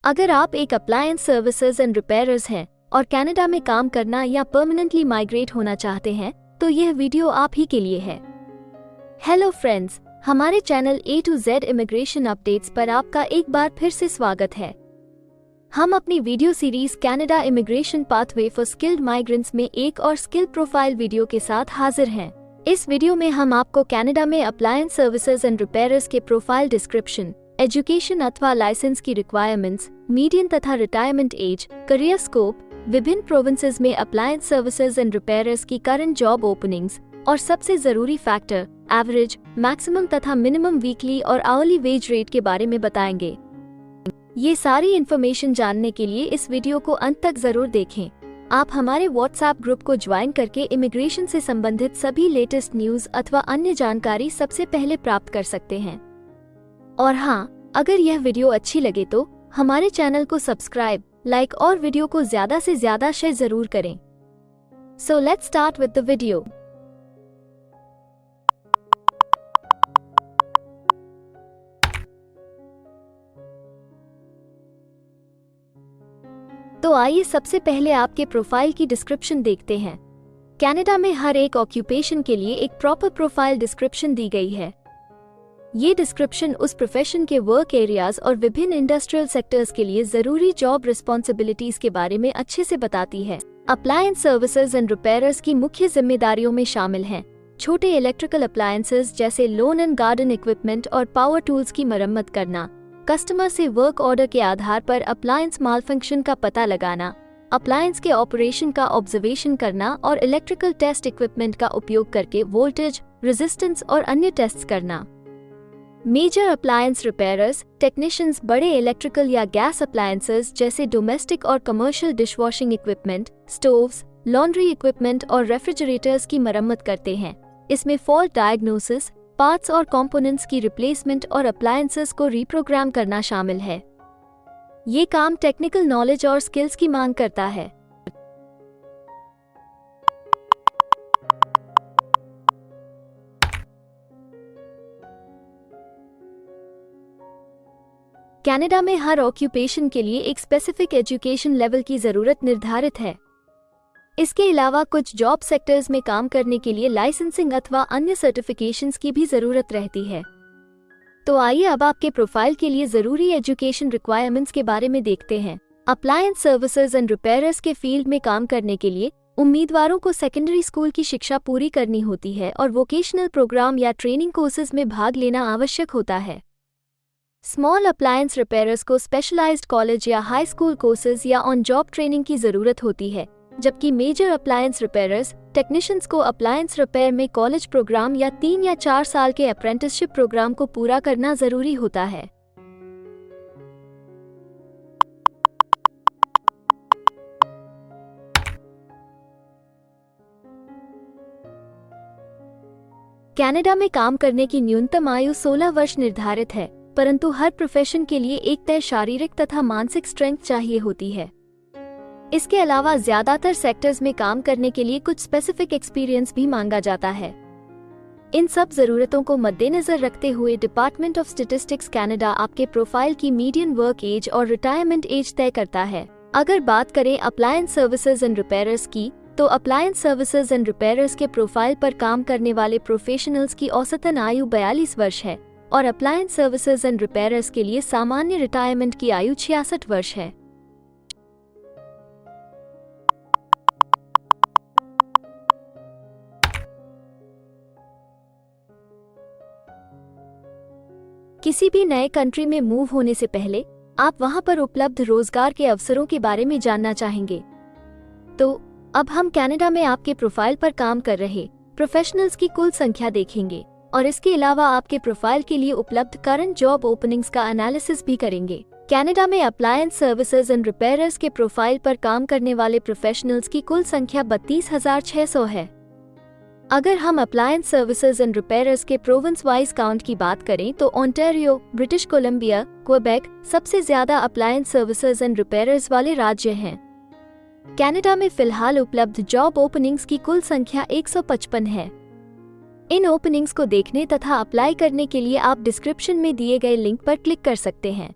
अगर आप एक अप्लायंस सर्विसेज एंड रिपेयरर्स हैं और कनाडा में काम करना या परमानेंटली माइग्रेट होना चाहते हैं तो यह वीडियो आप ही के लिए है। हेलो फ्रेंड्स, हमारे channel A to Z immigration updates पर आपका एक बार फिर से स्वागत है। हम अपनी video series Canada immigration pathway for skilled migrants में एक और स्किल प्रोफाइल वीडियो के साथ हाजिर हैं। इस वीडियो में हम आपको कनाडा में अप्लायंस सर्विसेज एंड रिपेयरर्स के प्रोफाइल डिस्क्रिप्शन, एजुकेशन अथवा लाइसेंस की रिक्वायरमेंट्स, मीडियन तथा रिटायरमेंट एज, करियर स्कोप, विभिन्न प्रोविंसेस में अप्लायंस सर्विसेज एंड रिपेयरर्स की करंट जॉब ओपनिंग्स और सबसे जरूरी फैक्टर एवरेज, मैक्सिमम तथा मिनिमम वीकली और आवरली वेज रेट के बारे में बताएंगे। ये सारी इन्फॉर्मेशन जानने के लिए इस वीडियो को अंत तक जरूर देखें। आप हमारे व्हाट्सएप ग्रुप को ज्वाइन करके इमिग्रेशन से संबंधित सभी लेटेस्ट न्यूज अथवा अन्य जानकारी सबसे पहले प्राप्त कर सकते हैं। और हाँ, अगर यह वीडियो अच्छी लगे तो हमारे चैनल को सब्सक्राइब, लाइक और वीडियो को ज्यादा से ज्यादा शेयर जरूर करें। So let's start with the video. तो आइए सबसे पहले आपके प्रोफाइल की डिस्क्रिप्शन देखते हैं। कनाडा में हर एक ऑक्यूपेशन के लिए एक प्रॉपर प्रोफाइल डिस्क्रिप्शन दी गई है। ये डिस्क्रिप्शन उस प्रोफेशन के वर्क एरियाज और विभिन्न इंडस्ट्रियल सेक्टर्स के लिए जरूरी जॉब रिस्पॉन्सिबिलिटीज के बारे में अच्छे से बताती है। अप्लायंस सर्विसेज एंड रिपेयरर्स की मुख्य जिम्मेदारियों में शामिल हैं छोटे इलेक्ट्रिकल अप्लायंसेज जैसे लॉन एंड गार्डन इक्विपमेंट और पावर टूल्स की मरम्मत करना, कस्टमर से वर्क ऑर्डर के आधार पर अप्लायंस मालफंक्शन का पता लगाना, अप्लायंस के ऑपरेशन का ऑब्जर्वेशन करना और इलेक्ट्रिकल टेस्ट इक्विपमेंट का उपयोग करके वोल्टेज, रेजिस्टेंस और अन्य टेस्ट करना। मेजर अप्लायंस रिपेयरर्स टेक्नीशियंस बड़े इलेक्ट्रिकल या गैस अप्लायंसेस जैसे डोमेस्टिक और commercial dishwashing equipment, stoves, laundry equipment और रेफ्रिजरेटर्स की मरम्मत करते हैं। इसमें फॉल्ट डायग्नोसिस, पार्ट्स और कंपोनेंट्स की रिप्लेसमेंट और अप्लायंसेस को रीप्रोग्राम करना शामिल है। ये काम टेक्निकल नॉलेज और स्किल्स की मांग करता है। कनाडा में हर ऑक्यूपेशन के लिए एक स्पेसिफिक एजुकेशन लेवल की जरूरत निर्धारित है। इसके अलावा कुछ जॉब सेक्टर्स में काम करने के लिए लाइसेंसिंग अथवा अन्य सर्टिफिकेशंस की भी जरूरत रहती है। तो आइए अब आपके प्रोफाइल के लिए जरूरी एजुकेशन रिक्वायरमेंट्स के बारे में देखते हैं। अप्लायंस सर्विसेज एंड रिपेयरर्स के फील्ड में काम करने के लिए उम्मीदवारों को सेकेंडरी स्कूल की शिक्षा पूरी करनी होती है और वोकेशनल प्रोग्राम या ट्रेनिंग कोर्सेज में भाग लेना आवश्यक होता है। स्मॉल अप्लायंस रिपेयरर्स को स्पेशलाइज्ड कॉलेज या हाई स्कूल कोर्सेज या ऑन जॉब ट्रेनिंग की जरूरत होती है, जबकि मेजर अप्लायंस रिपेयरर्स टेक्नीशियंस को अप्लायंस रिपेयर में कॉलेज प्रोग्राम या 3 या 4 साल के अप्रेंटिसशिप प्रोग्राम को पूरा करना जरूरी होता है। कनाडा में काम करने की न्यूनतम आयु 16 वर्ष निर्धारित है, परंतु हर प्रोफेशन के लिए एक तय शारीरिक तथा मानसिक स्ट्रेंथ चाहिए होती है। इसके अलावा ज्यादातर सेक्टर्स में काम करने के लिए कुछ स्पेसिफिक एक्सपीरियंस भी मांगा जाता है। इन सब जरूरतों को मद्देनजर रखते हुए डिपार्टमेंट ऑफ स्टैटिस्टिक्स कनाडा आपके प्रोफाइल की मीडियन वर्क एज और रिटायरमेंट एज तय करता है। अगर बात करें अप्लायंस सर्विसेज एंड रिपेयरर्स की, तो अप्लायंस सर्विसेज एंड रिपेयरर्स के प्रोफाइल पर काम करने वाले प्रोफेशनल्स की औसतन आयु 42 वर्ष है और अप्लायंस सर्विसेज एंड रिपेयरर्स के लिए सामान्य रिटायरमेंट की आयु 66 वर्ष है। किसी भी नए कंट्री में मूव होने से पहले आप वहां पर उपलब्ध रोजगार के अवसरों के बारे में जानना चाहेंगे। तो अब हम कनाडा में आपके प्रोफाइल पर काम कर रहे प्रोफेशनल्स की कुल संख्या देखेंगे और इसके अलावा आपके प्रोफाइल के लिए उपलब्ध करंट जॉब ओपनिंग्स का एनालिसिस भी करेंगे। कनाडा में अप्लायंस सर्विसेज एंड रिपेयरर्स के प्रोफाइल पर काम करने वाले प्रोफेशनल्स की कुल संख्या 32,600 है। अगर हम अप्लायंस सर्विसेज एंड रिपेयरर्स के प्रोविंस वाइज काउंट की बात करें तो ओंटारियो, ब्रिटिश कोलंबिया, क्वेबेक सबसे ज्यादा अप्लायंस सर्विसेज एंड रिपेयरर्स वाले राज्य हैं। कनाडा में फिलहाल उपलब्ध जॉब ओपनिंग्स की कुल संख्या 155 है। इन ओपनिंग्स को देखने तथा अप्लाई करने के लिए आप डिस्क्रिप्शन में दिए गए लिंक पर क्लिक कर सकते हैं।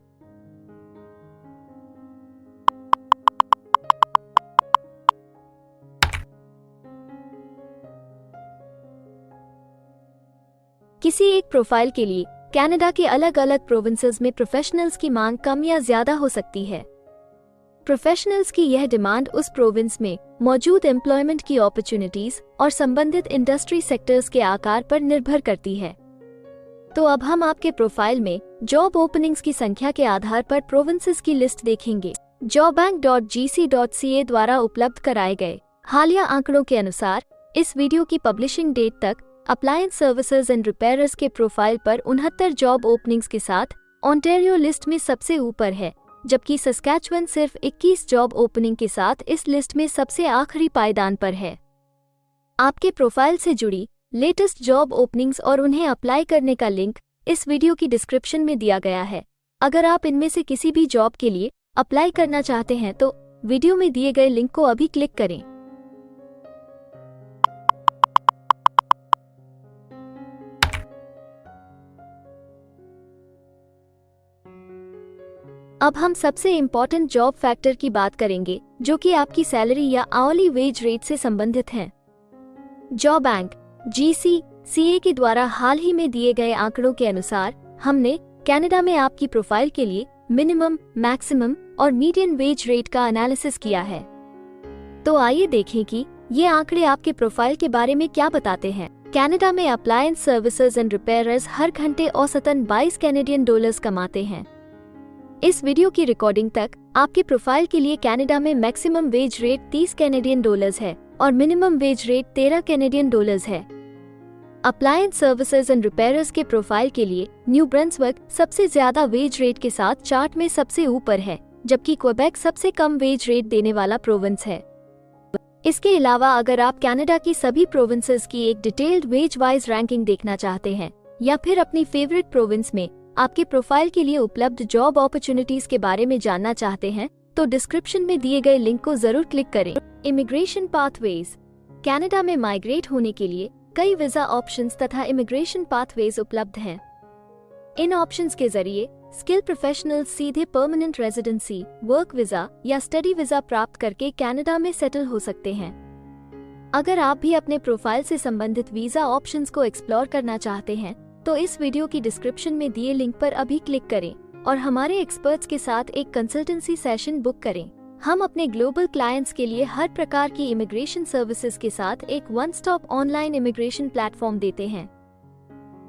किसी एक प्रोफाइल के लिए कनाडा के अलग अलग प्रोविंसेस में प्रोफेशनल्स की मांग कम या ज्यादा हो सकती है। प्रोफेशनल्स की यह डिमांड उस प्रोविंस में मौजूद एम्प्लॉयमेंट की अपॉर्चुनिटीज और संबंधित इंडस्ट्री सेक्टर्स के आकार पर निर्भर करती है। तो अब हम आपके प्रोफाइल में जॉब ओपनिंग्स की संख्या के आधार पर प्रोविंसेस की लिस्ट देखेंगे। jobbank.gc.ca द्वारा उपलब्ध कराए गए हालिया आंकड़ों के अनुसार इस वीडियो की पब्लिशिंग डेट तक अप्लायंस सर्विसेज एंड रिपेयर्स के प्रोफाइल पर 69 जॉब ओपनिंग्स के साथ ओंटारियो लिस्ट में सबसे ऊपर है, जबकि सस्कैचुअन सिर्फ 21 जॉब ओपनिंग के साथ इस लिस्ट में सबसे आखिरी पायदान पर है। आपके प्रोफाइल से जुड़ी लेटेस्ट जॉब ओपनिंग्स और उन्हें अप्लाई करने का लिंक इस वीडियो की डिस्क्रिप्शन में दिया गया है। अगर आप इनमें से किसी भी जॉब के लिए अप्लाई करना चाहते हैं तो वीडियो में दिए गए लिंक को अभी क्लिक करें। अब हम सबसे इम्पोर्टेंट जॉब फैक्टर की बात करेंगे, जो कि आपकी सैलरी या आवरली वेज रेट से संबंधित हैं। jobbank.gc.ca के द्वारा हाल ही में दिए गए आंकड़ों के अनुसार हमने कनाडा में आपकी प्रोफाइल के लिए मिनिमम, मैक्सिमम और मीडियन वेज रेट का एनालिसिस किया है। तो आइए देखें कि ये आंकड़े आपके प्रोफाइल के बारे में क्या बताते हैं। कनाडा में अप्लायंस सर्विसेज एंड रिपेयर्स हर घंटे औसतन 22 कैनेडियन डॉलर्स कमाते हैं। इस वीडियो की रिकॉर्डिंग तक आपके प्रोफाइल के लिए कनाडा में maximum wage rate 30 Canadian dollars है और minimum wage rate 13 Canadian dollars है। अप्लायंस सर्विसेज एंड रिपेयर्स के प्रोफाइल के लिए न्यू ब्रंसविक सबसे ज्यादा वेज रेट के साथ चार्ट में सबसे ऊपर है, जबकि क्वेबेक सबसे कम वेज रेट देने वाला प्रोविंस है। इसके अलावा अगर आप कनाडा की सभी प्रोविंसेस की एक डिटेल्ड वेज वाइज रैंकिंग देखना चाहते हैं या फिर अपनी फेवरेट प्रोविंस में आपके प्रोफाइल के लिए उपलब्ध जॉब अपॉर्चुनिटीज के बारे में जानना चाहते हैं तो डिस्क्रिप्शन में दिए गए लिंक को जरूर क्लिक करें। Immigration pathways. कनाडा में माइग्रेट होने के लिए कई वीजा ऑप्शंस तथा इमिग्रेशन पाथवेज उपलब्ध हैं। इन ऑप्शंस के जरिए स्किल प्रोफेशनल्स सीधे परमानेंट रेजिडेंसी, वर्क वीजा या स्टडी वीजा प्राप्त करके कनाडा में सेटल हो सकते हैं। अगर आप भी अपने प्रोफाइल से संबंधित वीजा ऑप्शंस को एक्सप्लोर करना चाहते हैं तो इस वीडियो की डिस्क्रिप्शन में दिए लिंक पर अभी क्लिक करें और हमारे एक्सपर्ट्स के साथ एक कंसल्टेंसी सेशन बुक करें। हम अपने ग्लोबल क्लाइंट्स के लिए हर प्रकार की इमिग्रेशन सर्विसेज के साथ एक one stop online immigration platform देते हैं।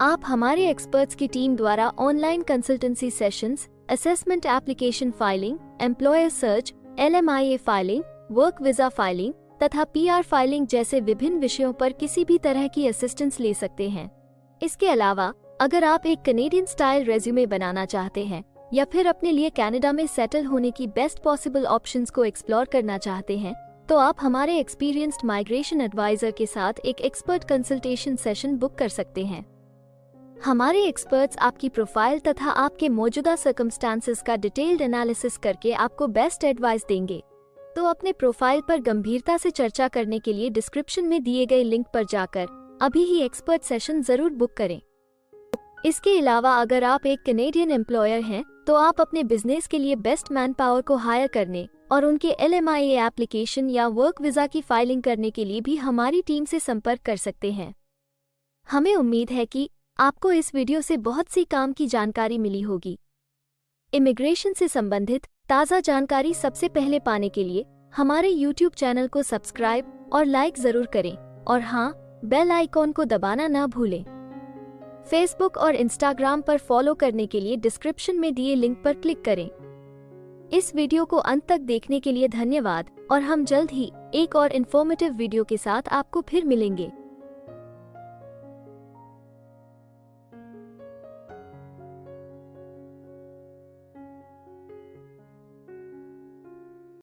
आप हमारे एक्सपर्ट्स की टीम द्वारा online consultancy sessions, assessment application filing, employer search, LMIA filing, work visa filing तथा PR फाइलिंग जैसे विभिन्न विषयों पर किसी भी तरह की असिस्टेंस ले सकते हैं। इसके अलावा अगर आप एक कनेडियन स्टाइल रेज्यूमे बनाना चाहते हैं या फिर अपने लिए कनाडा में सेटल होने की बेस्ट पॉसिबल ऑप्शंस को एक्सप्लोर करना चाहते हैं तो आप हमारे एक्सपीरियंस्ड माइग्रेशन एडवाइजर के साथ एक एक्सपर्ट कंसल्टेशन सेशन बुक कर सकते हैं। हमारे एक्सपर्ट्स आपकी प्रोफाइल तथा आपके मौजूदा सर्कमस्टांसेस का डिटेल्ड एनालिसिस करके आपको बेस्ट एडवाइस देंगे। तो अपने प्रोफाइल पर गंभीरता से चर्चा करने के लिए डिस्क्रिप्शन में दिए गए लिंक पर जाकर अभी ही एक्सपर्ट सेशन जरूर बुक करें। इसके अलावा अगर आप एक कनेडियन एम्प्लॉयर हैं तो आप अपने बिजनेस के लिए बेस्ट मैन पावर को हायर करने और उनके LMIA एप्लीकेशन या वर्क वीजा की फाइलिंग करने के लिए भी हमारी टीम से संपर्क कर सकते हैं। हमें उम्मीद है कि आपको इस वीडियो से बहुत सी काम की जानकारी मिली होगी। इमिग्रेशन से संबंधित ताज़ा जानकारी सबसे पहले पाने के लिए हमारे YouTube चैनल को सब्सक्राइब और लाइक जरूर करें और हाँ, बेल आइकॉन को दबाना ना भूलें। फेसबुक और इंस्टाग्राम पर फॉलो करने के लिए डिस्क्रिप्शन में दिए लिंक पर क्लिक करें। इस वीडियो को अंत तक देखने के लिए धन्यवाद और हम जल्द ही एक और इन्फॉर्मेटिव वीडियो के साथ आपको फिर मिलेंगे।